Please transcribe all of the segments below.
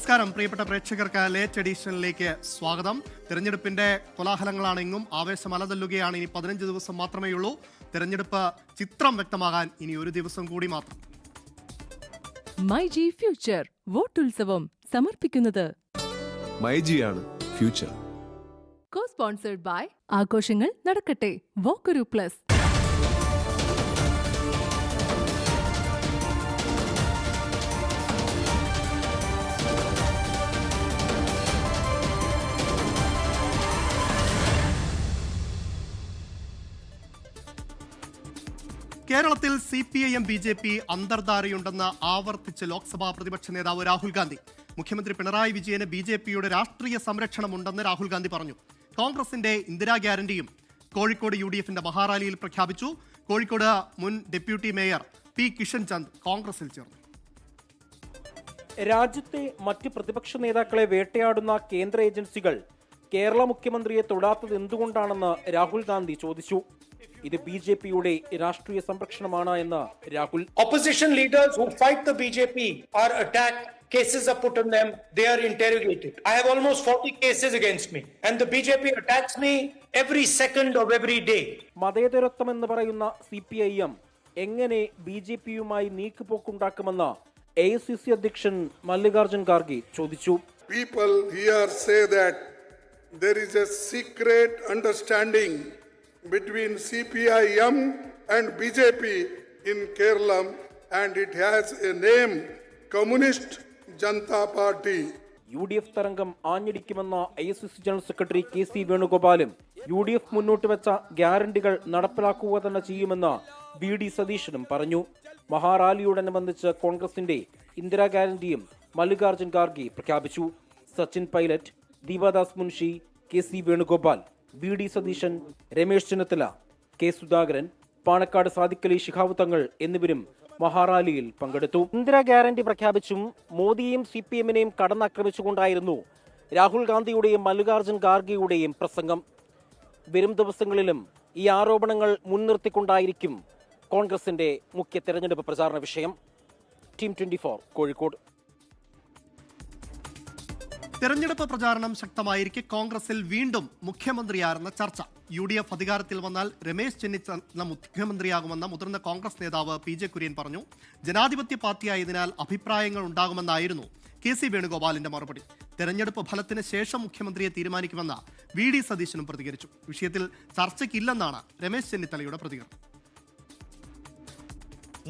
നമസ്കാരം പ്രിയപ്പെട്ട പ്രേക്ഷകർക്ക് ലേറ്റ് എഡീഷനിലേക്ക് സ്വാഗതം. തെരഞ്ഞെടുപ്പിന്റെ കോലാഹലങ്ങളാണ് എങ്ങും, ആവേശം അലതല്ലുകയാണ്. ഇനി 15 ദിവസം മാത്രമേ ഉള്ളൂ. തെരഞ്ഞെടുപ്പ് ചിത്രം വ്യക്തമാകാൻ ഇനി ഒരു ദിവസം കൂടി മാത്രം. മൈജി ഫ്യൂച്ചർ വോട്ടുത്സവം സമർപ്പിക്കുന്നത് മൈജിയാണ് ഫ്യൂച്ചർ. കോ സ്പോൺസർഡ് ബൈ ആഘോഷങ്ങൾ നടക്കട്ടെ വോക്കൊരു പ്ലസ്. കേരളത്തിൽ CPIM BJP അന്തർധാരയുണ്ടെന്ന് ആവർത്തിച്ച് ലോക്സഭാ പ്രതിപക്ഷ നേതാവ് രാഹുൽ ഗാന്ധി. മുഖ്യമന്ത്രി പിണറായി വിജയന് BJPയുടെ രാഷ്ട്രീയ സംരക്ഷണമുണ്ടെന്ന് രാഹുൽ ഗാന്ധി പറഞ്ഞു. കോൺഗ്രസിന്റെ ഇന്ദിരാ ഗ്യാരണ്ടിയും കോഴിക്കോട് UDFന്റെ മഹാറാലിയിൽ പ്രഖ്യാപിച്ചു. കോഴിക്കോട് മുൻ deputy mayor P. Kishan Chand കോൺഗ്രസിൽ ചേർന്നു. രാജ്യത്തെ മറ്റ് പ്രതിപക്ഷ നേതാക്കളെ വേട്ടയാടുന്ന കേന്ദ്ര ഏജൻസികൾ കേരള മുഖ്യമന്ത്രിയെ തൊടാത്തത് എന്തുകൊണ്ടാണെന്ന് രാഹുൽ ഗാന്ധി ചോദിച്ചു. ഇത് BJPയുടെ രാഷ്ട്രീയ സംരക്ഷണമാണ് എന്ന് Rahul. Opposition leaders who fight the BJP are attacked, cases are put on them, they are interrogated. I have almost 40 cases against me and the BJP attacks me every second of every day. മതേതരത്വം എന്ന് പറയുന്ന CPIM എങ്ങനെ BJPയുമായി നീക്കുപോക്കുണ്ടാക്കുമെന്ന് AICC അധ്യക്ഷൻ മല്ലികാർജുൻ ഖാർഗെ ചോദിച്ചു. People here say that there is a secret understanding between CPIM and BJP in Kerala and it has a name, Communist Janata Party. UDF തരംഗം ആഞ്ഞടിക്കുമെന്ന AICC general secretary KC വേണുഗോപാലും UDF മുന്നോട്ട് വെച്ച ഗ്യാരണ്ടികൾ നടപ്പിലാക്കുക തന്നെ ചെയ്യുമെന്ന് VD സതീശനും പറഞ്ഞു. മഹാറാലിയോടനുബന്ധിച്ച് കോൺഗ്രസിന്റെ ഇന്ദിരാ ഗ്യാരണ്ടിയും മല്ലികാർജുൻ ഖാർഗെ പ്രഖ്യാപിച്ചു. Sachin Pilot, Deepadas Munshi, KC Venugopal, VD Satheesan, Ramesh Chennithala, K. Sudhakaran, Panakkad Sadiqali Shihab Thangal എന്നിവരും മഹാറാലിയിൽ പങ്കെടുത്തു. ഇന്ദിരാ ഗ്യാരണ്ടി പ്രഖ്യാപിച്ചും മോദിയെയും CPMനെയും കടന്നാക്രമിച്ചുകൊണ്ടായിരുന്നു രാഹുൽ ഗാന്ധിയുടെയും മല്ലികാർജുൻ ഖാർഗെയുടെയും പ്രസംഗം. വരും ദിവസങ്ങളിലും ഈ ആരോപണങ്ങൾ മുൻനിർത്തിക്കൊണ്ടായിരിക്കും കോൺഗ്രസിന്റെ മുഖ്യ തെരഞ്ഞെടുപ്പ് പ്രചാരണ വിഷയം. ടീം 24 കോഴിക്കോട്. തെരഞ്ഞെടുപ്പ് പ്രചാരണം ശക്തമായിരിക്കെ കോൺഗ്രസിൽ വീണ്ടും മുഖ്യമന്ത്രിയാരെന്ന ചർച്ച. UDF അധികാരത്തിൽ വന്നാൽ രമേശ് ചെന്നിത്തല മുഖ്യമന്ത്രിയാകുമെന്ന മുതിർന്ന കോൺഗ്രസ് നേതാവ് PJ കുര്യൻ പറഞ്ഞു. ജനാധിപത്യ പാർട്ടിയായതിനാൽ അഭിപ്രായങ്ങൾ ഉണ്ടാകുമെന്നായിരുന്നു KC വേണുഗോപാലിന്റെ മറുപടി. തെരഞ്ഞെടുപ്പ് ഫലത്തിന് ശേഷം മുഖ്യമന്ത്രിയെ തീരുമാനിക്കുമെന്ന് VD സതീശനും പ്രതികരിച്ചു. വിഷയത്തിൽ ചർച്ചയ്ക്കില്ലെന്നാണ് രമേശ് ചെന്നിത്തലയുടെ പ്രതികരണം.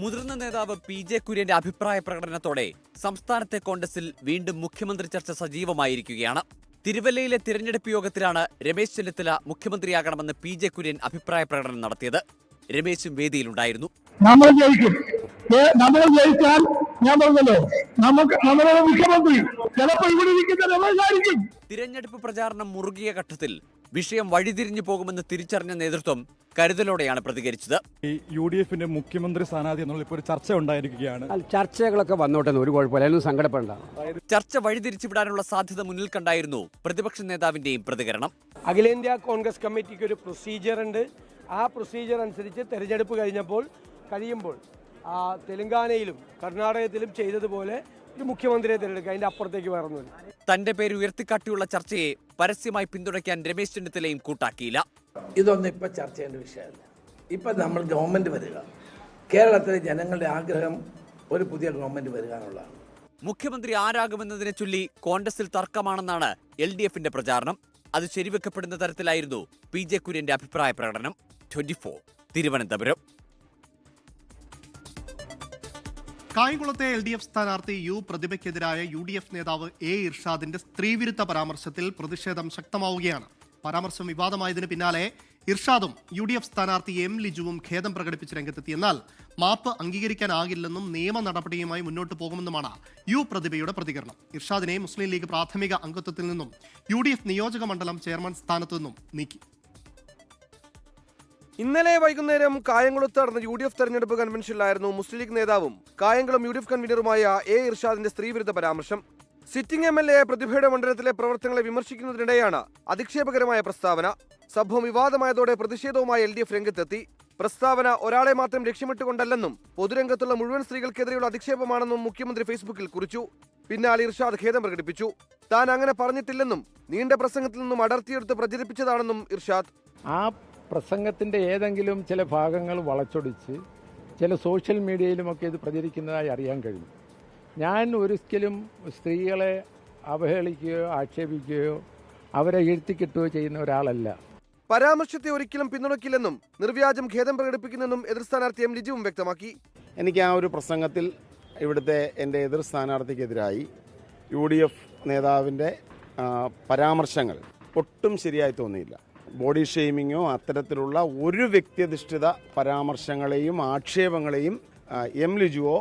മുതിർന്ന നേതാവ് PJ കുര്യന്റെ അഭിപ്രായ പ്രകടനത്തോടെ സംസ്ഥാനത്തെ കോൺഗ്രസിൽ വീണ്ടും മുഖ്യമന്ത്രി ചർച്ച സജീവമായിരിക്കുകയാണ്. തിരുവല്ലയിലെ തിരഞ്ഞെടുപ്പ് യോഗത്തിലാണ് രമേശ് ചെന്നിത്തല മുഖ്യമന്ത്രിയാകണമെന്ന് PJ കുര്യൻ അഭിപ്രായ പ്രകടനം നടത്തിയത്. രമേശും വേദിയിലുണ്ടായിരുന്നു. നമ്മൾ ജയിക്കും, നമ്മൾ ജയിച്ചാൽ ഞാൻ പറഞ്ഞല്ലോ നമ്മുടെ മുഖ്യമന്ത്രി ചിലപ്പോൾ ഇവിടെ ഇരിക്കുന്ന രമേശായിരിക്കും. തിരഞ്ഞെടുപ്പ് പ്രചാരണം മുറുകിയ ഘട്ടത്തിൽ വിഷയം വഴിതിരിഞ്ഞു പോകുമെന്ന് തിരിച്ചറിഞ്ഞ നേതൃത്വം കരുതലോടെയാണ് പ്രതികരിച്ചത്. ഈ UDFന്റെ മുഖ്യമന്ത്രി സ്ഥാനാർത്ഥി എന്നുള്ള ഇപ്പോൾ ഒരു ചർച്ച ഉണ്ടായിരിക്കുകയാണ്. ചർച്ചകളൊക്കെ വന്നോട്ടെ, ഒരു കുഴപ്പമില്ല, അതിനൊന്നും സങ്കടപ്പെടണ്ട. ചർച്ച വഴിതിരിച്ചുവിടാനുള്ള സാധ്യത മുന്നിൽ കണ്ടായിരുന്നു പ്രതിപക്ഷ നേതാവിന്റെയും പ്രതികരണം. അഖിലേന്ത്യാ കോൺഗ്രസ് കമ്മിറ്റിക്ക് ഒരു പ്രൊസീജിയർ ഉണ്ട്. ആ പ്രൊസീജിയർ അനുസരിച്ച് തെരഞ്ഞെടുപ്പ് കഴിയുമ്പോൾ തെലങ്കാനയിലും കർണാടകത്തിലും ചെയ്തതുപോലെ ഒരു മുഖ്യമന്ത്രിയെ തിരഞ്ഞെടുക്കുക, അതിന്റെ അപ്പുറത്തേക്ക് വേറൊന്നുമില്ല. തന്റെ പേര് ഉയർത്തിക്കാട്ടിയുള്ള ചർച്ചയെ പരസ്യമായി പിന്തുണയ്ക്കാൻ രമേശ് ചെന്നിത്തലയും കൂട്ടാക്കിയില്ല. ഇതൊന്നും ഇപ്പൊ ചർച്ച ചെയ്യേണ്ട വിഷയമല്ല. ഇപ്പൊ നമ്മൾ ഗവൺമെന്റ് വരിക, കേരളത്തിലെ ജനങ്ങളുടെ ആഗ്രഹം ഒരു പുതിയ ഗവൺമെന്റ് വരിക എന്നുള്ളതാണ്. മുഖ്യമന്ത്രി ആരാകുമെന്നതിനെ ചൊല്ലി കോൺഗ്രസിൽ തർക്കമാണെന്നാണ് LDFന്റെ പ്രചാരണം. അത് ശരിവെക്കപ്പെടുന്ന തരത്തിലായിരുന്നു PJ കുര്യന്റെ അഭിപ്രായ പ്രകടനം. 24 തിരുവനന്തപുരം. കായംകുളത്തെ LDF സ്ഥാനാർത്ഥി പ്രതിഭയ്ക്കെതിരായ UDF നേതാവ് A. ഇർഷാദിന്റെ സ്ത്രീവിരുദ്ധ പരാമർശത്തിൽ പ്രതിഷേധം ശക്തമാവുകയാണ്. പരാമർശം വിവാദമായതിനു പിന്നാലെ ഇർഷാദും UDF സ്ഥാനാർത്ഥി M. ലിജുവും ഖേദം പ്രകടിപ്പിച്ച് രംഗത്തെത്തി. എന്നാൽ മാപ്പ് അംഗീകരിക്കാനാകില്ലെന്നും നിയമ നടപടിയുമായി മുന്നോട്ട് പോകുമെന്നുമാണ് പ്രതിഭയുടെ പ്രതികരണം. ഇർഷാദിനെ മുസ്ലിം ലീഗ് പ്രാഥമിക അംഗത്വത്തിൽ നിന്നും UDF നിയോജക മണ്ഡലം ചെയർമാൻ സ്ഥാനത്തു നിന്നും നീക്കി. ഇന്നലെ വൈകുന്നേരം കായംകുളത്ത് നടന്ന UDF തെരഞ്ഞെടുപ്പ് കൺവെൻഷനിലായിരുന്നു മുസ്ലിം ലീഗ് നേതാവും കായംകുളം UDF കൺവീനറുമായ A. ഇർഷാദിന്റെ സ്ത്രീവിരുദ്ധ പരാമർശം. സിറ്റിംഗ് MLA പ്രതിഭയുടെ മണ്ഡലത്തിലെ പ്രവർത്തനങ്ങളെ വിമർശിക്കുന്നതിനിടെയാണ് അധിക്ഷേപകരമായ പ്രസ്താവന. സംഭവം വിവാദമായതോടെ പ്രതിഷേധവുമായി LDF രംഗത്തെത്തി. പ്രസ്താവന ഒരാളെ മാത്രം ലക്ഷ്യമിട്ടുകൊണ്ടല്ലെന്നും പൊതുരംഗത്തുള്ള മുഴുവൻ സ്ത്രീകൾക്കെതിരെയുള്ള അധിക്ഷേപമാണെന്നും മുഖ്യമന്ത്രി ഫേസ്ബുക്കിൽ കുറിച്ചു. പിന്നാലെ ഇർഷാദ് ഖേദം പ്രകടിപ്പിച്ചു. താൻ അങ്ങനെ പറഞ്ഞിട്ടില്ലെന്നും നീണ്ട പ്രസംഗത്തിൽ നിന്നും അടർത്തിയെടുത്ത് പ്രചരിപ്പിച്ചതാണെന്നും ഇർഷാദ്. ആ പ്രസംഗത്തിൻ്റെ ഏതെങ്കിലും ചില ഭാഗങ്ങൾ വളച്ചൊടിച്ച് ചില സോഷ്യൽ മീഡിയയിലുമൊക്കെ ഇത് പ്രചരിക്കുന്നതായി അറിയാൻ കഴിഞ്ഞു. ഞാൻ ഒരിക്കലും സ്ത്രീകളെ അവഹേളിക്കുകയോ ആക്ഷേപിക്കുകയോ അവരെ എഴുത്തിക്കിട്ടുകയോ ചെയ്യുന്ന ഒരാളല്ല. പരാമർശത്തെ ഒരിക്കലും പിന്തുണയ്ക്കില്ലെന്നും നിർവ്യാജം ഖേദം പ്രകടിപ്പിക്കുന്നെന്നും എതിർ സ്ഥാനാർത്ഥി M. ലിജുവും വ്യക്തമാക്കി. എനിക്ക് ആ ഒരു പ്രസംഗത്തിൽ ഇവിടുത്തെ എൻ്റെ എതിർ സ്ഥാനാർത്ഥിക്കെതിരായി UDF നേതാവിൻ്റെ പരാമർശങ്ങൾ ഒട്ടും ശരിയായി തോന്നിയില്ല. ബോഡി ഷെയ്മിങ്ങോ അത്തരത്തിലുള്ള ഒരു വ്യക്തിയധിഷ്ഠിത പരാമർശങ്ങളെയും ആക്ഷേപങ്ങളെയും M. ലിജുവോ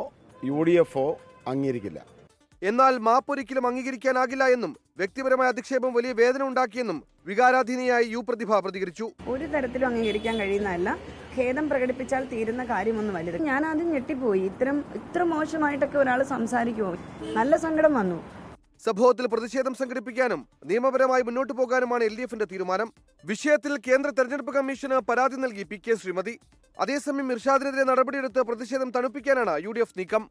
UDFോ അംഗീകരിക്കില്ല. എന്നാൽ മാപ്പൊരിക്കലും അംഗീകരിക്കാനാകില്ല എന്നും വ്യക്തിപരമായ അധിക്ഷേപം വലിയ വേദന ഉണ്ടാക്കിയെന്നും വികാരാധീനയായി U. പ്രതിഭ പ്രതികരിച്ചു. ഒരു തരത്തിലും അംഗീകരിക്കാൻ കഴിയുന്നതല്ല. ഖേദം പ്രകടിപ്പിച്ചാൽ തീരുന്ന കാര്യമൊന്നുമല്ല. ഞാൻ ആദ്യം ഞെട്ടിപ്പോയി. ഇത്ര മോശമായിട്ടൊക്കെ ഒരാൾ സംസാരിക്കുമോ? നല്ല സങ്കടം വന്നു. സംഭവത്തിൽ പ്രതിഷേധം സംഘടിപ്പിക്കാനും നിയമപരമായി മുന്നോട്ട് പോകാനുമാണ് LDFന്റെ തീരുമാനം. വിഷയത്തിൽ കേന്ദ്ര തെരഞ്ഞെടുപ്പ് കമ്മീഷന് പരാതി നൽകി PK ശ്രീമതി. അതേസമയം ഇർഷാദിനെതിരെ നടപടിയെടുത്ത് പ്രതിഷേധം തണുപ്പിക്കാനാണ് UDF നീക്കം.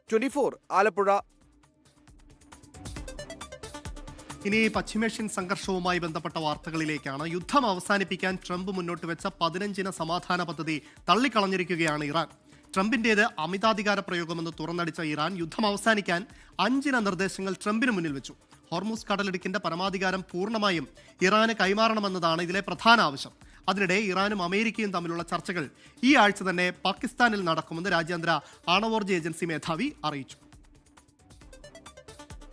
24 ആലപ്പുഴ. ഇനി പശ്ചിമേഷ്യൻ സംഘർഷവുമായി ബന്ധപ്പെട്ട വാർത്തകളിലേക്കാണ്. യുദ്ധം അവസാനിപ്പിക്കാൻ ട്രംപ് മുന്നോട്ട് വെച്ച 15 സമാധാന പദ്ധതി തള്ളിക്കളഞ്ഞിരിക്കുകയാണ് ഇറാൻ. ട്രംപിന്റേത് അമിതാധികാര പ്രയോഗമെന്ന് തുറന്നടിച്ച ഇറാൻ യുദ്ധം അവസാനിക്കാൻ 5 നിർദ്ദേശങ്ങൾ ട്രംപിന് മുന്നിൽ വെച്ചു. ഹോർമൂസ് കടലിടുക്കിന്റെ പരമാധികാരം പൂർണ്ണമായും ഇറാന് കൈമാറണമെന്നതാണ് ഇതിലെ പ്രധാന ആവശ്യം. അതിനിടെ ഇറാനും അമേരിക്കയും തമ്മിലുള്ള ചർച്ചകൾ ഈ ആഴ്ച തന്നെ പാകിസ്ഥാനിൽ നടക്കുമെന്ന് രാജ്യാന്തര ആണവോർജ്ജ ഏജൻസി മേധാവി അറിയിച്ചു.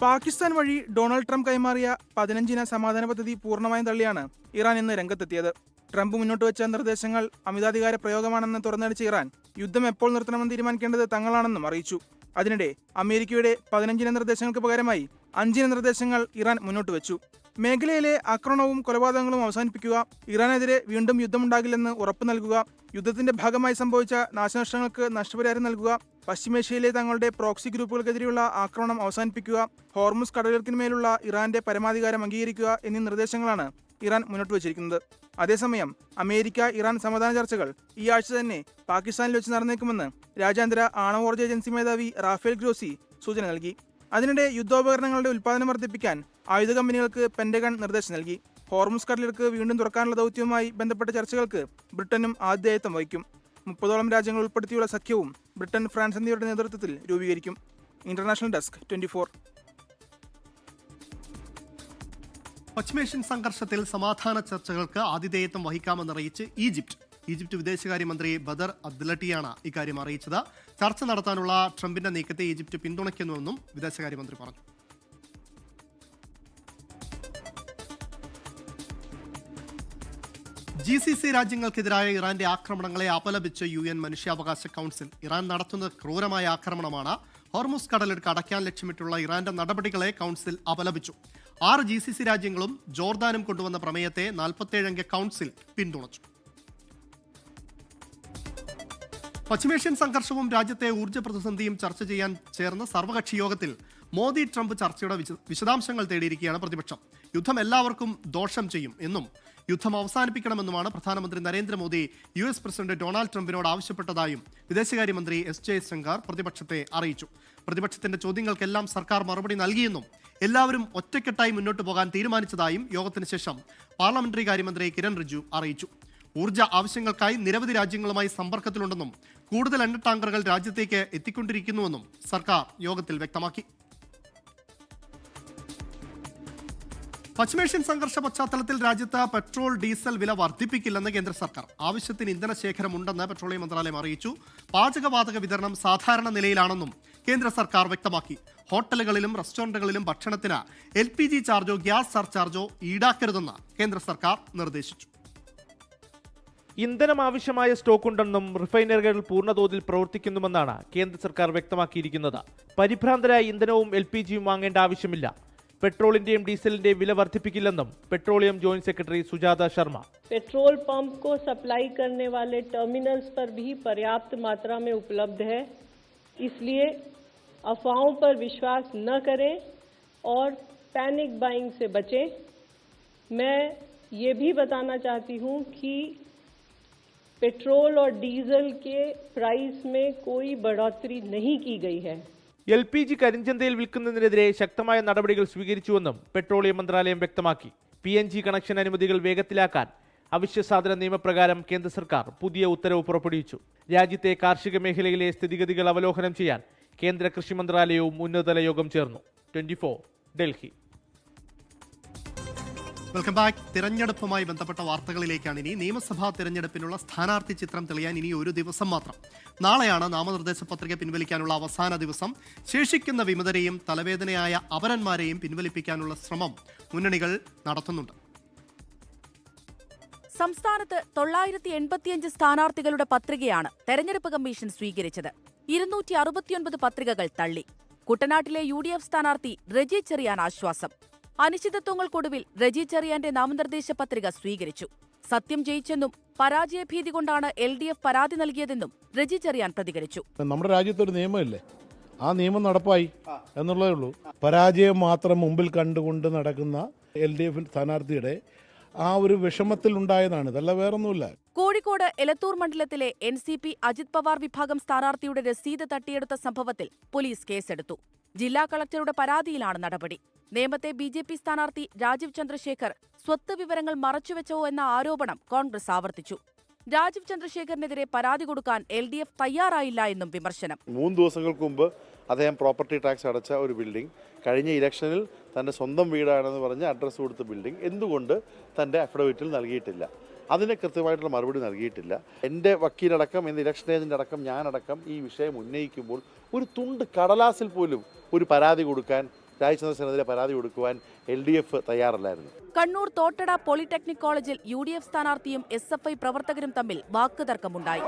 പാകിസ്ഥാൻ വഴി ഡൊണാൾഡ് ട്രംപ് കൈമാറിയ 15 സമാധാന പദ്ധതി പൂർണ്ണമായും തള്ളിയാണ് ഇറാൻ ഇന്ന് രംഗത്തെത്തിയത്. ട്രംപ് മുന്നോട്ട് വെച്ച നിർദ്ദേശങ്ങൾ അമിതാധികാര പ്രയോഗമാണെന്ന് തുറന്നടിച്ച ഇറാൻ യുദ്ധം എപ്പോൾ നിർത്തണമെന്ന് തീരുമാനിക്കേണ്ടത് തങ്ങളാണെന്നും അറിയിച്ചു. അതിനിടെ അമേരിക്കയുടെ 15 നിർദ്ദേശങ്ങൾക്ക് പകരമായി 5 നിർദ്ദേശങ്ങൾ ഇറാൻ മുന്നോട്ട് വെച്ചു. മേഖലയിലെ ആക്രമണവും കൊലപാതകങ്ങളും അവസാനിപ്പിക്കുക, ഇറാനെതിരെ വീണ്ടും യുദ്ധമുണ്ടാകില്ലെന്ന് ഉറപ്പു നൽകുക, യുദ്ധത്തിന്റെ ഭാഗമായി സംഭവിച്ച നാശനഷ്ടങ്ങൾക്ക് നഷ്ടപരിഹാരം നൽകുക, പശ്ചിമേഷ്യയിലെ തങ്ങളുടെ പ്രോക്സി ഗ്രൂപ്പുകൾക്കെതിരെയുള്ള ആക്രമണം അവസാനിപ്പിക്കുക, ഹോർമുസ് കടലിടുക്കിന്മേലുള്ള ഇറാന്റെ പരമാധികാരം അംഗീകരിക്കുക എന്നീ നിർദ്ദേശങ്ങളാണ് ഇറാൻ മുന്നോട്ട് വച്ചിരിക്കുന്നത്. അതേസമയം അമേരിക്ക ഇറാൻ സമാധാന ചർച്ചകൾ ഈ ആഴ്ച തന്നെ പാകിസ്ഥാനിൽ വെച്ച് നടന്നേക്കുമെന്ന് രാജ്യാന്തര ആണവോർജ്ജ ഏജൻസി മേധാവി റാഫേൽ ഗ്രോസി സൂചന നൽകി. അതിനിടെ യുദ്ധോപകരണങ്ങളുടെ ഉൽപ്പാദനം വർദ്ധിപ്പിക്കാൻ ആയുധ കമ്പനികൾക്ക് പെന്റഗൺ നിർദ്ദേശം നൽകി. ഹോർമുസ് കടലിടുക്ക് വീണ്ടും തുറക്കാനുള്ള ദൗത്യവുമായി ബന്ധപ്പെട്ട ചർച്ചകൾക്ക് ബ്രിട്ടനും ആതിഥേയത്വം വഹിക്കും. 30ഓളം രാജ്യങ്ങൾ ഉൾപ്പെടുത്തിയുള്ള സഖ്യവും ബ്രിട്ടൻ, ഫ്രാൻസ് എന്നിവരുടെ നേതൃത്വത്തിൽ രൂപീകരിക്കും. International desk 24. പശ്ചിമേഷ്യൻ സംഘർഷത്തിൽ സമാധാന ചർച്ചകൾക്ക് ആതിഥേയത്വം വഹിക്കാമെന്നറിയിച്ച് ഈജിപ്ത് വിദേശകാര്യമന്ത്രി ബദർ അബ്ദുല്ലട്ടിയാണ് ഇക്കാര്യം അറിയിച്ചത്. ചർച്ച നടത്താനുള്ള ട്രംപിന്റെ നീക്കത്തെ ഈജിപ്ത് പിന്തുണയ്ക്കുന്നുവെന്നും വിദേശകാര്യമന്ത്രി പറഞ്ഞു. GCC രാജ്യങ്ങൾക്കെതിരായ ഇറാന്റെ ആക്രമണങ്ങളെ അപലപിച്ച് UN മനുഷ്യാവകാശ കൗൺസിൽ. ഇറാൻ നടത്തുന്നത് ക്രൂരമായ ആക്രമണമാണ്. ഹോർമുസ് കടലിടുക്ക് അടയ്ക്കാൻ ലക്ഷ്യമിട്ടുള്ള ഇറാന്റെ നടപടികളെ കൗൺസിൽ അപലപിച്ചു. 6 GCC രാജ്യങ്ങളും ജോർദാനും കൊണ്ടുവന്ന പ്രമേയത്തെ 47-അംഗ കൗൺസിൽ പിന്തുണച്ചു. പശ്ചിമേഷ്യൻ സംഘർഷവും രാജ്യത്തെ ഊർജ്ജ പ്രതിസന്ധിയും ചർച്ച ചെയ്യാൻ ചേർന്ന സർവകക്ഷി യോഗത്തിൽ മോദി ട്രംപ് ചർച്ചയുടെ വിശദാംശങ്ങൾ തേടിയിരിക്കുകയാണ് പ്രതിപക്ഷം. യുദ്ധം എല്ലാവർക്കും ദോഷം ചെയ്യും എന്നും യുദ്ധം അവസാനിപ്പിക്കണമെന്നുമാണ് പ്രധാനമന്ത്രി നരേന്ദ്രമോദി US പ്രസിഡന്റ് ഡൊണാൾഡ് ട്രംപിനോട് ആവശ്യപ്പെട്ടതായും വിദേശകാര്യമന്ത്രി S. ജയശങ്കർ പ്രതിപക്ഷത്തെ അറിയിച്ചു. പ്രതിപക്ഷത്തിന്റെ ചോദ്യങ്ങൾക്കെല്ലാം സർക്കാർ മറുപടി നൽകിയെന്നും എല്ലാവരും ഒറ്റക്കെട്ടായി മുന്നോട്ട് പോകാൻ തീരുമാനിച്ചതായും യോഗത്തിന് ശേഷം പാർലമെന്ററി കാര്യമന്ത്രി കിരൺ റിജിജു അറിയിച്ചു. ഊർജ്ജ ആവശ്യങ്ങൾക്കായി നിരവധി രാജ്യങ്ങളുമായി സമ്പർക്കത്തിലുണ്ടെന്നും കൂടുതൽ എണ്ണ ടാങ്കറുകൾ രാജ്യത്തേക്ക് എത്തിക്കൊണ്ടിരിക്കുന്നുവെന്നും സർക്കാർ യോഗത്തിൽ വ്യക്തമാക്കി. പശ്ചിമേഷ്യൻ സംഘർഷ പശ്ചാത്തലത്തിൽ രാജ്യത്ത് പെട്രോൾ, ഡീസൽ വില വർദ്ധിപ്പിക്കില്ലെന്ന് കേന്ദ്ര സർക്കാർ. ആവശ്യത്തിന് ഇന്ധന ശേഖരമുണ്ടെന്ന് പെട്രോളിയം മന്ത്രാലയം അറിയിച്ചു. പാചകവാതക വിതരണം സാധാരണ നിലയിലാണെന്നും കേന്ദ്ര സർക്കാർ വ്യക്തമാക്കി. ഹോട്ടലുകളിലും റെസ്റ്റോറന്റുകളിലും ഭക്ഷണത്തിന് LPG ചാർജോ ഗ്യാസ് സർചാർജോ ഈടാക്കരുതെന്ന് കേന്ദ്ര സർക്കാർ നിർദ്ദേശിച്ചു. ഇന്ധനം ആവശ്യമായ സ്റ്റോക്ക് ഉണ്ടെന്നും റിഫൈനറികൾ പൂർണ്ണതോതിൽ പ്രവർത്തിക്കുന്നുമെന്നാണ് കേന്ദ്ര സർക്കാർ വ്യക്തമാക്കിയിരിക്കുന്നത്. പരിഭ്രാന്തരായ ഇന്ധനവും LPGയും വാങ്ങേണ്ട ആവശ്യമില്ല. പെട്രോളിന്റെയും ഡീസലിന്റെയും വില വർദ്ധിപ്പിക്കില്ലെന്നും petroleum joint secretary Sujatha Sharma. Petrol pump को सप्लाई करने वाले टर्मिनल्स पर भी पर्याप्त मात्रा में उपलब्ध है, इसलिए अफवाहों पर विश्वास न करें और पैनिक बाइंग से बचें। मैं ये भी बताना चाहती हूँ कि पेट्रोल और डीजल के प्राइस में कोई बढ़ोतरी नहीं की गई है। LPG കരിഞ്ചന്തയിൽ വിൽക്കുന്നതിനെതിരെ ശക്തമായ നടപടികൾ സ്വീകരിച്ചുവെന്നും പെട്രോളിയം മന്ത്രാലയം വ്യക്തമാക്കി. PNG കണക്ഷൻ അനുമതികൾ വേഗത്തിലാക്കാൻ അവശ്യ സാധന നിയമപ്രകാരം കേന്ദ്ര സർക്കാർ പുതിയ ഉത്തരവ് പുറപ്പെടുവിച്ചു. രാജ്യത്തെ കാർഷിക മേഖലയിലെ സ്ഥിതിഗതികൾ അവലോകനം ചെയ്യാൻ കേന്ദ്ര കൃഷി മന്ത്രാലയവും ഉന്നതതല യോഗം ചേർന്നു. 24 ഡൽഹി. Welcome back. തിരഞ്ഞെടുപ്പുമായി ബന്ധപ്പെട്ട വാർത്തകളിലേക്കാണ് ഇനി. നിയമസഭാ തിരഞ്ഞെടുപ്പിനുള്ള സ്ഥാനാർത്ഥി ചിത്രം തെളിയാൻ ഇനി ഒരു ദിവസം മാത്രം. നാളെയാണ് നാമനിർദ്ദേശ പത്രിക പിൻവലിക്കാനുള്ള അവസാന ദിവസം. ശേഷിക്കുന്ന വിമതരെയും തലവേദനയായ അപരന്മാരെയും പിൻവലിപ്പിക്കാനുള്ള ശ്രമം മുന്നണികൾ നടത്തുന്നുണ്ട്. സംസ്ഥാനത്ത് 985 സ്ഥാനാർത്ഥികളുടെ പത്രികയാണ് തെരഞ്ഞെടുപ്പ് കമ്മീഷൻ സ്വീകരിച്ചത്. 269 പത്രികകൾ തള്ളി. കുട്ടനാട്ടിലെ UDF സ്ഥാനാർത്ഥി റെജി ചെറിയാൻ ആശ്വാസം. അനിശ്ചിതത്വങ്ങൾക്കൊടുവിൽ റെജി ചെറിയാന്റെ നാമനിർദ്ദേശ പത്രിക സ്വീകരിച്ചു. സത്യം ജയിച്ചെന്നും പരാജയഭീതി കൊണ്ടാണ് LDF പരാതി നൽകിയതെന്നും റെജി ചെറിയാൻ പ്രതികരിച്ചു. നമ്മുടെ രാജ്യത്തൊരു നിയമമില്ലേ, ആ നിയമം നടപ്പായി എന്നുള്ളതേ ഉള്ളൂ. പരാജയം മാത്രം മുമ്പിൽ കണ്ടുകൊണ്ട് നടക്കുന്ന LDF സ്ഥാനാർത്ഥിയുടെ ആ ഒരു വിഷമത്തിൽ ഉണ്ടായതാണ്, ഇതല്ല വേറൊന്നുമില്ല. കോഴിക്കോട് എലത്തൂർ മണ്ഡലത്തിലെ NCP അജിത് പവാർ വിഭാഗം സ്ഥാനാർത്ഥിയുടെ രസീത് തട്ടിയെടുത്ത സംഭവത്തിൽ പോലീസ് കേസെടുത്തു. ജില്ലാ കളക്ടറുടെ പരാതിയിലാണ് നടപടി. നേമത്തെ BJP സ്ഥാനാർത്ഥി രാജീവ് ചന്ദ്രശേഖർ സ്വത്ത് വിവരങ്ങൾ മറച്ചുവെച്ചോ എന്ന ആരോപണം കോൺഗ്രസ് ആവർത്തിച്ചു. രാജീവ് ചന്ദ്രശേഖറിനെതിരെ പരാതി കൊടുക്കാൻ LDF തയ്യാറായില്ല എന്നും വിമർശനം. 3 ദിവസങ്ങൾക്ക് മുമ്പ് അദ്ദേഹം പ്രോപ്പർട്ടി ടാക്സ് അടച്ച ഒരു ബിൽഡിംഗ്, കഴിഞ്ഞ ഇലക്ഷനിൽ തൻ്റെ സ്വന്തം വീടാണെന്ന് പറഞ്ഞ് അഡ്രസ്സ് കൊടുത്ത ബിൽഡിംഗ് എന്തുകൊണ്ട് തൻ്റെ അഫിഡവിറ്റിൽ നൽകിയിട്ടില്ല? അതിന് കൃത്യമായിട്ടുള്ള മറുപടി നൽകിയിട്ടില്ല. എൻ്റെ വക്കീലടക്കം, എൻ്റെ ഇലക്ഷൻ ഏജന്റ് അടക്കം, ഞാനടക്കം ഈ വിഷയം ഉന്നയിക്കുമ്പോൾ ഒരു തുണ്ട് കടലാസിൽ പോലും ഒരു പരാതി കൊടുക്കാൻ, രാജചന്ദ്രസേനെതിരെ പരാതി കൊടുക്കുവാൻ LDF തയ്യാറല്ലായിരുന്നു. കണ്ണൂർ തോട്ടട പോളിടെക്നിക് കോളേജിൽ UDF സ്ഥാനാർത്ഥിയും SFI പ്രവർത്തകരും തമ്മിൽ വാക്കുതർക്കമുണ്ടായി.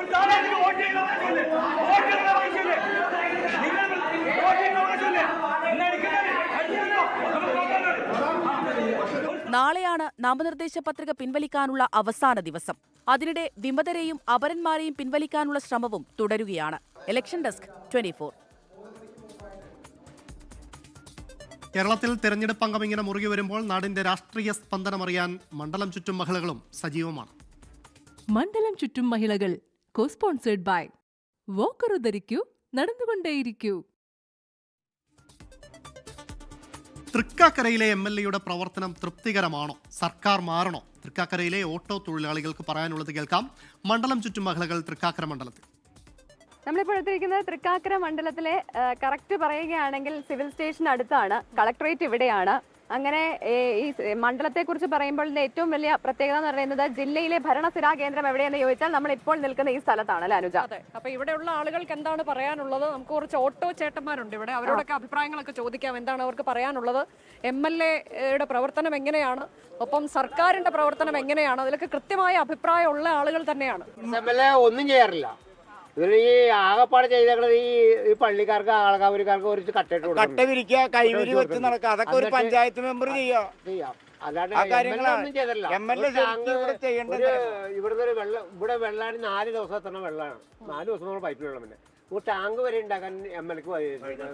നാളെയാണ് നാമനിർദ്ദേശ പത്രിക പിൻവലിക്കാനുള്ള അവസാന ദിവസം. അതിനിടെ വിമതരെയും അപരന്മാരെയും പിൻവലിക്കാനുള്ള ശ്രമവും തുടരുകയാണ്. Election desk 24. കേരളത്തിൽ തെരഞ്ഞെടുപ്പ് അംഗം ഇങ്ങനെ മുറുകി വരുമ്പോൾ നാടിന്റെ രാഷ്ട്രീയ സ്പന്ദനമറിയാൻ മണ്ഡലം ചുറ്റും മഹിളകളും സജീവമാണ്. മണ്ഡലം ചുറ്റും മഹിളകൾ കോ-സ്പോൺസേഡ് ബൈ വോക്കർ ധരിക്കൂ, നടന്നുകൊണ്ടേയിരിക്കൂ. തൃക്കാക്കരയിലെ MLAയുടെ പ്രവർത്തനം തൃപ്തികരമാണോ? സർക്കാർ മാറണോ? തൃക്കാക്കരയിലെ ഓട്ടോ തൊഴിലാളികൾക്ക് പറയാനുള്ളത് കേൾക്കാം. മണ്ഡലം ചുറ്റും മഹിളകൾ തൃക്കാക്കര മണ്ഡലത്തിൽ. നമ്മളിപ്പോൾ എത്തിയിരിക്കുന്നത് തൃക്കാക്കര മണ്ഡലത്തിലെ കറക്റ്റ് പറയുകയാണെങ്കിൽ സിവിൽ സ്റ്റേഷൻ അടുത്താണ്, കളക്ടറേറ്റ് ഇവിടെയാണ്. അങ്ങനെ ഈ മണ്ഡലത്തെക്കുറിച്ച് പറയുമ്പോൾ ഏറ്റവും വലിയ പ്രത്യേകത എന്ന് പറയുന്നത് ജില്ലയിലെ ഭരണസിരാ കേന്ദ്രം എവിടെയെന്ന് ചോദിച്ചാൽ നമ്മൾ ഇപ്പോൾ നിൽക്കുന്ന ഈ സ്ഥലത്താണ് അല്ലേ അനുജ? അതെ. അപ്പൊ ഇവിടെയുള്ള ആളുകൾക്ക് എന്താണ് പറയാനുള്ളത്? നമുക്ക് കുറച്ച് ഓട്ടോ ചേട്ടന്മാരുണ്ട് ഇവിടെ, അവരോടൊക്കെ അഭിപ്രായങ്ങളൊക്കെ ചോദിക്കാം. എന്താണ് അവർക്ക് പറയാനുള്ളത്? MLAയുടെ പ്രവർത്തനം എങ്ങനെയാണ്, ഒപ്പം സർക്കാരിന്റെ പ്രവർത്തനം എങ്ങനെയാണ്? അതിലൊക്കെ കൃത്യമായ അഭിപ്രായമുള്ള ആളുകൾ തന്നെയാണ്. MLA ഒന്നും ചെയ്യാറില്ല. ഇവര് ഈ ആകപ്പാട് ചെയ്തേക്കുന്നത് ഈ പള്ളിക്കാർക്ക്, ആൾക്കാർക്ക് ഒരു കട്ട വിരിക്കുക, കൈവിരി വെച്ച് നടക്കുക, അതൊക്കെ ഒരു പഞ്ചായത്ത് മെമ്പർ ചെയ്യാം. അല്ലാണ്ട് ഇവിടുത്തെ ഒരു വെള്ളം, ഇവിടെ വെള്ളമാണ് 4 ദിവസം എത്തണ വെള്ളമാണ്. 4 ദിവസം നമ്മൾ പൈപ്പ് വെള്ളം. പിന്നെ ഒരു ടാങ്ക് വരെ ഉണ്ടാക്കാൻ MLAക്ക്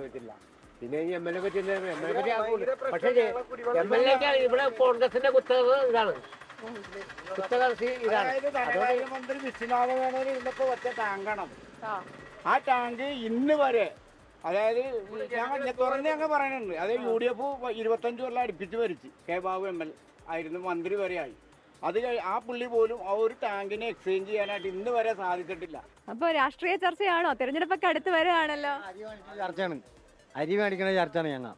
പറ്റില്ല. പിന്നെ ഈ MLA പറ്റി പക്ഷേ MLAക്ക് ഇവിടെ കോൺഗ്രസിന്റെ കുത്തക ഇതാണ്. മന്ത്രി വിശ്വനാഥമേനോന് ഇരുന്നപ്പോ ഒറ്റ ടാങ്കാണ്. ആ ടാങ്ക് ഇന്ന് വരെ, അതായത് തുറന്ന് ഞങ്ങൾ പറയുന്നുണ്ട്, അതായത് UDF 25 കൊല്ലം അടുപ്പിച്ച് ഭരിച്ച് കെ ബാബു MLA ആയിരുന്നു, മന്ത്രി വരെ ആയി. അത് ആ പുള്ളി പോലും ആ ഒരു ടാങ്കിനെ എക്സ്ചേഞ്ച് ചെയ്യാനായിട്ട് ഇന്ന് വരെ സാധിച്ചിട്ടില്ല. അപ്പൊ രാഷ്ട്രീയ ചർച്ചയാണോ? തെരഞ്ഞെടുപ്പൊക്കെ അടുത്ത് വരികയാണല്ലോ. ചർച്ചയാണ്, അരി മേടിക്കുന്ന ചർച്ചയാണ് ഞങ്ങൾ.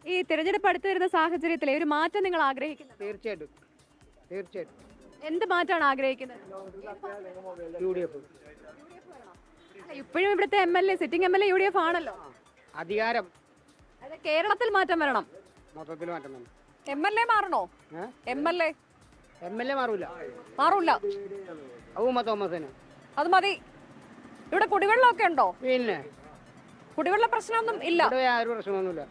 ഈ തെരഞ്ഞെടുപ്പ് അടുത്ത് വരുന്ന സാഹചര്യത്തിലെ ഒരു മാറ്റം നിങ്ങൾ ആഗ്രഹിക്കുന്നു? തീർച്ചയായിട്ടും. എന്ത് മാറ്റാണ് ആഗ്രഹിക്കുന്നത്? ഇപ്പോഴും ഇവിടുത്തെ MLA, സിറ്റിംഗ് MLA UDF ആണല്ലോ. അധികാരം കേരളത്തിൽ മാറ്റം വരണം, മൊത്തത്തിൽ മാറ്റം വരണം. MLA മാറണോ? MLA മാറൂല. അത് മതി. ഇവിടെ കുടിവെള്ളമൊക്കെ ഉണ്ടോ? പിന്നെ കുടിവെള്ള പ്രശ്നമൊന്നും ഇല്ല. പ്രശ്നമൊന്നുമില്ല.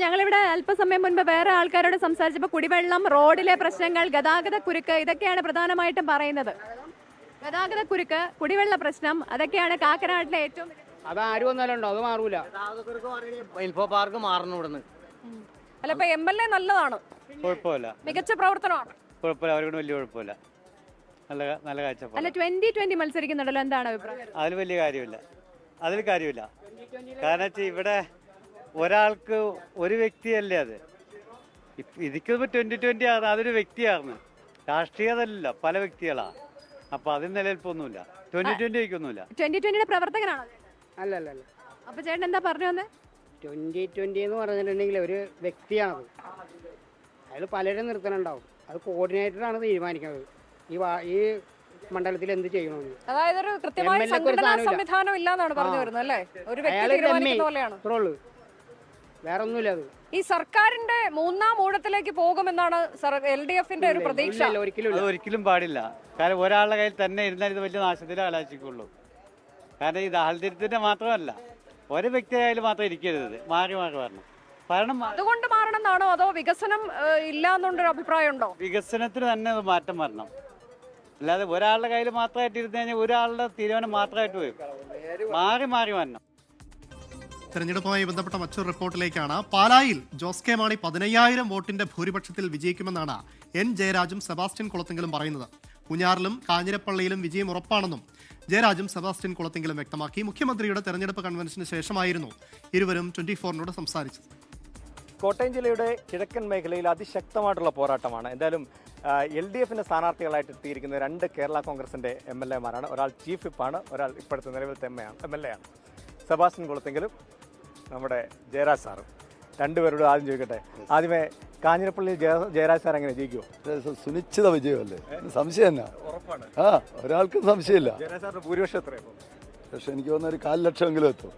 ഞങ്ങളിവിടെ അല്പസമയം മുൻപ് വേറെ ആൾക്കാരോട് സംസാരിച്ചപ്പോൾ കുടിവെള്ളം, റോഡിലെ പ്രശ്നങ്ങൾ, ഗതാഗത കുരുക്ക്, ഇതൊക്കെയാണ് പ്രധാനമായിട്ടും പറയുന്നത്. ഗതാഗത കുരുക്ക്, കുടിവെള്ള പ്രശ്നം, അതൊക്കെയാണ് കാക്കനാട്ടിലെ ഏറ്റവും. അത് ആരും വന്നാലുണ്ടോ? അത് മാറൂല. ഇൻഫോ പാർക്ക് മാറണം ഇവിടുന്ന്. അല്ല, ഇപ്പൊ MLA നല്ലതാണ്, കുഴപ്പമില്ല, മികച്ച പ്രവർത്തനമാണ്. കുഴപ്പമില്ല, അവർക്ക് വലിയ കുഴപ്പമില്ല, നല്ല കാഴ്ചപ്പാട്. അല്ല 2020 മത്സരിക്കുന്നുണ്ടല്ലോ, എന്താണ് അഭിപ്രായം? അതിൽ വലിയ കാര്യമില്ല, കാരണം വെച്ചാൽ ഇവിടെ ഒരാൾക്ക് ഒരു വ്യക്തിയല്ലേ അത്. ഇതിക്കിപ്പോ 2020 ആണ്, അതൊരു വ്യക്തിയാണ്, രാഷ്ട്രീയതല്ല, പല വ്യക്തികളാ. അപ്പൊ അതിന് നിലനിൽപ്പൊന്നുമില്ല, 2020 2020 പ്രവർത്തകനാണ്. അല്ല. അപ്പൊ ചേട്ടൻ എന്താ പറഞ്ഞു വന്നേ? 2020 എന്ന് പറഞ്ഞിട്ടുണ്ടെങ്കിൽ ഒരു വ്യക്തിയാണത്. അയാൾ പലരും നിർത്തണുണ്ടാവും. അത് കോർഡിനേറ്ററാണ് തീരുമാനിക്കുന്നത് ഈ മണ്ഡലത്തിൽ എന്ത് ചെയ്യണമെന്ന്. അതായത് ഒരു കൃത്യമായ സംഘടനാ സംവിധാനം ഇല്ലാന്നാണ് പറഞ്ഞു വരുന്നത് അല്ലേ? ഒരു വ്യക്തി തീരുമാനിക്കുന്ന പോലെയാണ്. വേറെ ഒന്നുമില്ല. അത് ഈ സർക്കാരിന്റെ മൂന്നാം ഊഴത്തിലേക്ക് പോകുമെന്നാണ് LDFന്റെ ഒരു പ്രതീക്ഷ. ഒരിക്കലും പാടില്ല. കാരണം ഒരാളുടെ കയ്യിൽ തന്നെ ഇരുന്നാൽ ഇത് വലിയ നാശത്തിലേ ആലോചിക്കുള്ളൂ. കാരണം ഈ ദാരിദ്ര്യത്തിന്റെ മാത്രമല്ല, ഒരു വ്യക്തിയായാലും മാത്രം ഇരിക്കരുത്, മാറി വരണം. അതുകൊണ്ട് മാറണമെന്നാണോ, അതോ വികസനം ഇല്ലാന്നുണ്ടൊരു അഭിപ്രായം ഉണ്ടോ? വികസനത്തിന് തന്നെ അത് മാറ്റം വരണം. അല്ലാതെ ഒരാളുടെ കയ്യിൽ മാത്രമായിട്ട് ഇരുന്ന് കഴിഞ്ഞാൽ ഒരാളുടെ തീരുമാനം മാത്രമായിട്ട് വരും. മാറി വരണം. തെരഞ്ഞെടുപ്പുമായി ബന്ധപ്പെട്ട മറ്റൊരു റിപ്പോർട്ടിലേക്കാണ്. പാലായിൽ ജോസ് കെ മാണി 15,000 വോട്ടിന്റെ ഭൂരിപക്ഷത്തിൽ വിജയിക്കുമെന്നാണ് N ജയരാജും സെബാസ്റ്റ്യൻ കുളത്തെങ്കിലും പറയുന്നത്. പൂഞ്ഞാറിലും കാഞ്ഞിരപ്പള്ളിയിലും വിജയം ഉറപ്പാണെന്നും ജയരാജും സെബാസ്റ്റ്യൻ കുളത്തെങ്കിലും വ്യക്തമാക്കി. മുഖ്യമന്ത്രിയുടെ തെരഞ്ഞെടുപ്പ് കൺവെൻഷന് ശേഷമായിരുന്നു ഇരുവരും 24-നോട് സംസാരിച്ചത്. കോട്ടയം ജില്ലയുടെ കിഴക്കൻ മേഖലയിൽ അതിശക്തമായിട്ടുള്ള പോരാട്ടമാണ്. എന്തായാലും LDFന്റെ സ്ഥാനാർത്ഥികളായിട്ട് എത്തിയിരിക്കുന്ന 2 കേരള കോൺഗ്രസിന്റെ MLA മാരാണ്. ഒരാൾ ചീഫ് വിപ്പാണ്, ഒരാൾ ഇപ്പോഴത്തെ നിലവിലത്തെ MLA ആണ്. സെബാസ്റ്റ്യൻ കുളത്തെങ്കിലും നമ്മുടെ ജയരാജ് സാറും. രണ്ടുപേരോട് ആദ്യം ചോദിക്കട്ടെ. ആദ്യമേ കാഞ്ഞിരപ്പള്ളി ജയരാജ് സാർ എങ്ങനെ ജയിക്കുമോ? സുനിശ്ചിത വിജയമല്ലേ, സംശയം തന്നെ. ഉറപ്പാണ്. ഒരാൾക്കും സംശയമില്ല. ജയരാജ് സാറിന്റെ ഭൂരിപക്ഷം എത്രയാണ്? പക്ഷെ എനിക്ക് തോന്നുന്ന ഒരു 400,000 എത്തും.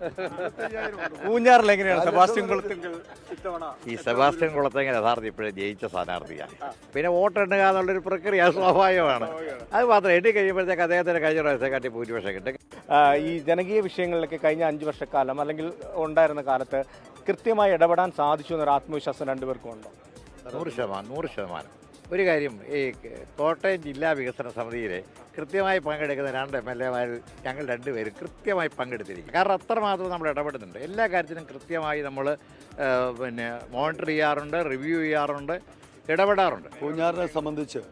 പൂഞ്ഞാറിൽ എങ്ങനെയാണ് സെബാസ്റ്റ്യൻ കുളത്തെങ്കിൽ ഇത്തവണ? ഈ സെബാസ്റ്റ്യൻ കുളത്തെങ്കിൽ യഥാർത്ഥം ഇപ്പോഴും ജയിച്ച സ്ഥാനാർത്ഥിയാണ്. പിന്നെ വോട്ടെണ്ണുക എന്നുള്ളൊരു പ്രക്രിയ സ്വാഭാവികമാണ്. അത് മാത്രം എണ്ണി കഴിയുമ്പോഴത്തേക്ക് അദ്ദേഹത്തിന് കഴിഞ്ഞ പ്രാവശ്യത്തെക്കാട്ടി ഭൂരിപക്ഷം കിട്ടും. ഈ ജനകീയ വിഷയങ്ങളിലൊക്കെ കഴിഞ്ഞ 5 വർഷക്കാലം അല്ലെങ്കിൽ ഉണ്ടായിരുന്ന കാലത്ത് കൃത്യമായി ഇടപെടാൻ സാധിച്ചു എന്നൊരു ആത്മവിശ്വാസം രണ്ടുപേർക്കും ഉണ്ടോ? 100%. ഒരു കാര്യം, ഈ കോട്ടയം ജില്ലാ വികസന സമിതിയിൽ കൃത്യമായി പങ്കെടുക്കുന്ന 2 MLA-മാരിൽ ഞങ്ങൾ 2 പേരും കൃത്യമായി പങ്കെടുത്തിരിക്കും. കാരണം അത്രമാത്രം നമ്മൾ ഇടപെടുന്നുണ്ട്. എല്ലാ കാര്യത്തിനും കൃത്യമായി നമ്മൾ മോണിറ്റർ ചെയ്യാറുണ്ട്, റിവ്യൂ ചെയ്യാറുണ്ട്, ഇടപെടാറുണ്ട്. പൂഞ്ഞാറിനെ സംബന്ധിച്ച്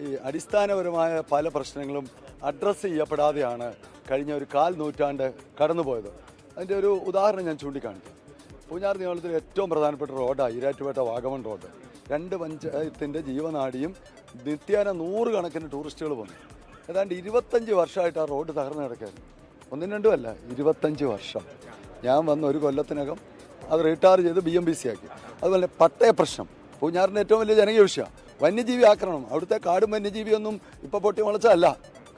ഈ അടിസ്ഥാനപരമായ പല പ്രശ്നങ്ങളും അഡ്രസ്സ് ചെയ്യപ്പെടാതെയാണ് കഴിഞ്ഞ ഒരു 1/4 നൂറ്റാണ്ട് കടന്നുപോയത്. അതിൻ്റെ ഒരു ഉദാഹരണം ഞാൻ ചൂണ്ടിക്കാണിക്കാം. പൂഞ്ഞാർ നിയമത്തിലെ ഏറ്റവും പ്രധാനപ്പെട്ട റോഡാണ് ഈരാറ്റുപേട്ട വാഗമൺ റോഡ്. 2 പഞ്ചായത്തിൻ്റെ ജീവനാഡിയും നിത്യേന 100 കണക്കിന് ടൂറിസ്റ്റുകൾ വന്നു. ഏതാണ്ട് 25 വർഷമായിട്ട് ആ റോഡ് തകർന്നു കിടക്കായിരുന്നു. 1 2 അല്ല, 25 വർഷം. ഞാൻ വന്ന ഒരു കൊല്ലത്തിനകം അത് റീടാർ ചെയ്ത് BMBC ആക്കി. അതുപോലെ പട്ടയ പ്രശ്നം പൂഞ്ഞാറിൻ്റെ ഏറ്റവും വലിയ ജനകീയ വിഷയമാണ്. വന്യജീവി ആക്രമണം. അവിടുത്തെ കാടും വന്യജീവിയൊന്നും ഇപ്പോൾ പൊട്ടി മുളച്ചതല്ല,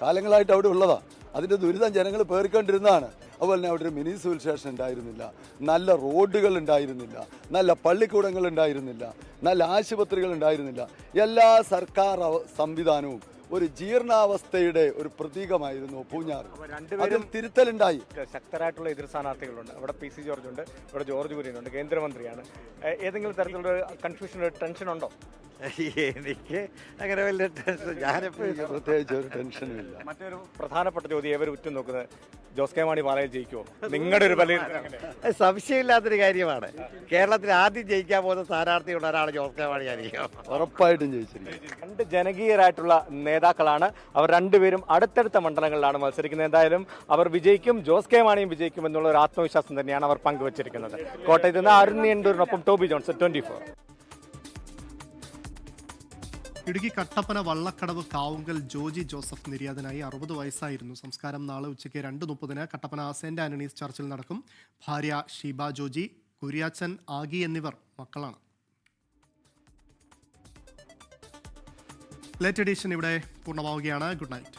കാലങ്ങളായിട്ട് അവിടെ ഉള്ളതാണ്. അതിൻ്റെ ദുരിതം ജനങ്ങൾ പേർക്കൊണ്ടിരുന്നതാണ്. അതുപോലെ തന്നെ അവിടെ ഒരു മിനി സിവിൽ സ്റ്റേഷൻ ഉണ്ടായിരുന്നില്ല, നല്ല റോഡുകൾ ഉണ്ടായിരുന്നില്ല, നല്ല പള്ളിക്കൂടങ്ങൾ ഉണ്ടായിരുന്നില്ല, നല്ല ആശുപത്രികൾ ഉണ്ടായിരുന്നില്ല. എല്ലാ സർക്കാർ സംവിധാനവും ഒരു ജീർണാവസ്ഥയുടെ ഒരു പ്രതീകമായിരുന്നു പൂഞ്ഞാർ. അതിൽ തിരുത്തലുണ്ടായി. ശക്തരായിട്ടുള്ള എതിർ സ്ഥാനാർത്ഥികളുണ്ട്. അവിടെ PC ജോർജ് ഉണ്ട്, ഇവിടെ ജോർജ് കുര്യനുണ്ട്, കേന്ദ്രമന്ത്രിയാണ്. ഏതെങ്കിലും തരത്തിലുള്ള കൺഫ്യൂഷൻ, ടെൻഷൻ ഉണ്ടോ? എനിക്ക് അങ്ങനെ വലിയ ടെൻഷൻ, ഞാനെപ്പോഴും പ്രത്യേകിച്ച് ഒരു ടെൻഷനും ഇല്ല. മറ്റൊരു പ്രധാനപ്പെട്ട ചോദ്യം ഏവരും ഉറ്റുനോക്കുന്നത്, ജോസ് കെ മാണി പാലയിൽ ജയിക്കുമോ? നിങ്ങളുടെ ഒരു സംശയമില്ലാത്തൊരു കാര്യമാണ്. കേരളത്തിൽ ആദ്യം ജയിക്കാൻ പോകുന്ന സ്ഥാനാർത്ഥിയുള്ള ഒരാൾ ജോസ് കെ മാണി ആയിരിക്കും. ഉറപ്പായിട്ടും ജയിച്ചിരിക്കും. 2 ജനകീയരായിട്ടുള്ള നേതാക്കളാണ്. അവർ രണ്ടുപേരും അടുത്തടുത്ത മണ്ഡലങ്ങളിലാണ് മത്സരിക്കുന്നത്. എന്തായാലും അവർ വിജയിക്കും, ജോസ് കെ മാണിയും വിജയിക്കും എന്നുള്ള ഒരു ആത്മവിശ്വാസം തന്നെയാണ് അവർ പങ്കുവച്ചിരിക്കുന്നത്. കോട്ടയത്ത് നിന്ന് അരുൺ നീണ്ടൂരിനൊപ്പം ടോബി ജോൺസൺ, 24. ഇടുക്കി കട്ടപ്പന വള്ളക്കടവ് കാവുങ്കൽ ജോജി ജോസഫ് നിര്യാതനായി. 60 വയസ്സായിരുന്നു. സംസ്കാരം നാളെ ഉച്ചയ്ക്ക് 2:30 കട്ടപ്പന സെന്റ് ആന്റണീസ് ചർച്ചിൽ നടക്കും. ഭാര്യ ഷീബ ജോജി, കുര്യാച്ചൻ ആഗി എന്നിവർ മക്കളാണ്. ലേറ്റ് എഡിഷൻ ഇവിടെ പൂർണ്ണമാവുകയാണ്. Good night.